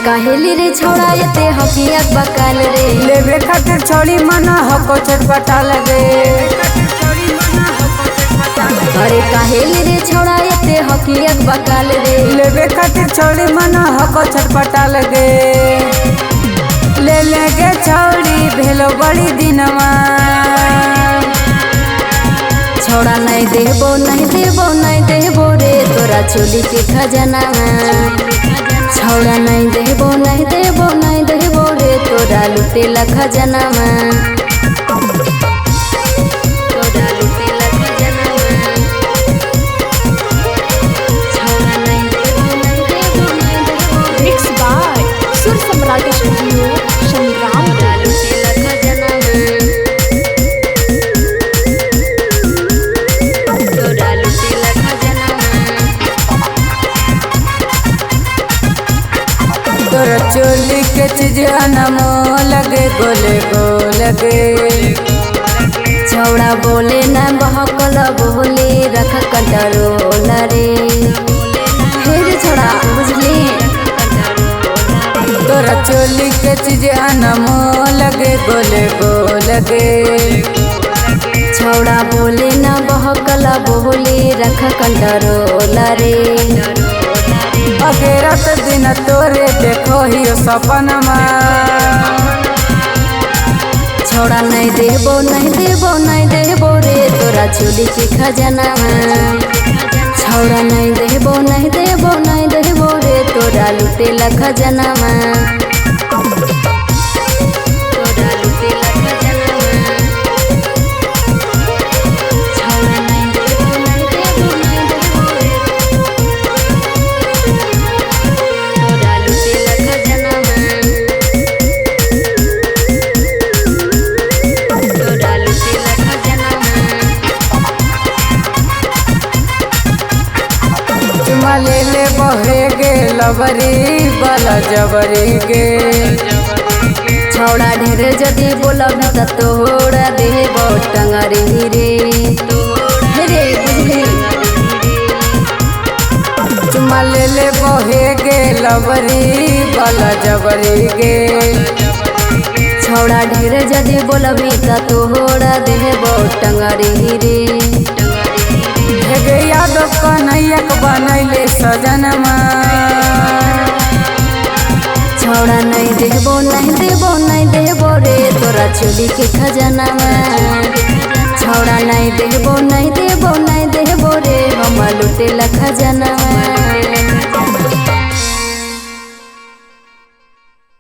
काहेली रे छोड़ा एते हकियत बकाल रे लेवे खातिर छोड़ी मना हको छटपटा लगे। अरे काहेली रे छोड़ा एते हकियत बकाल रे लेवे खातिर छोड़ी मना हको छटपटा लगे। ले लेगे छोड़ी भेलो बड़ी दिनमा छोड़ा नहीं देबो नहीं देबो नहीं देबो रे तोरा चोली के खजाना। छोड़ा नहीं देबो नहीं देबो नहीं देबो रे तोरा लुटेला खजाना। तोरा लुटेला खजाना। छोड़ा नहीं देबो नहीं देबो नहीं देबो मिक्स बाय सुर सम्राट स्टूडियो संग्राम। तोरा लुटेला खजाना। तोरा लुटेला खजाना। तोरा चोली के चीज अनमो लगे गोले गोलगे। छौड़ा बोले ना बहकल बोले रख कंट्रोल रे फिर छोड़ा बुझली। तोरा चोली के चीज अनमो लगे गोले गोलगे। छौड़ा बोले ना बहकल बोले रख कंट्रोल रे। अगेरत दिन तोरे देखो ही सपनमा छौड़ा नहीं देबो नहीं देबो नहीं देबो रे तोरा चोली के खजाना। छौड़ा नहीं देबो नहीं देबो नहीं देबो रे तोरा लुटेला खजाना। तोरा लुटेला खजाना। छौड़ा नहीं देबो नहीं देबो नहीं देबो रे तोरा लुटेला खजाना। तोरा लुटेला खजाना। चुमा ले ले बहे गे लबरी बाला जबरी गे। छौड़ा ढेर जदि बोलब त तोड़ा देबो टंगरी रे रे बुझली। चुमा ले ले बहे गे लबरी बाला जबरी गे। छौड़ा ढेर जदि बोलबी त तोड़ा देबो टंगरी रे। हेगे याद कन्हैया बनैले सजनमा छौड़ा नहीं देबो नहीं देबो नहीं देबो रे तोरा चोली के खजाना। छौड़ा नहीं देबो नहीं देबो नहीं देबो रे हम लुटेला खजाना।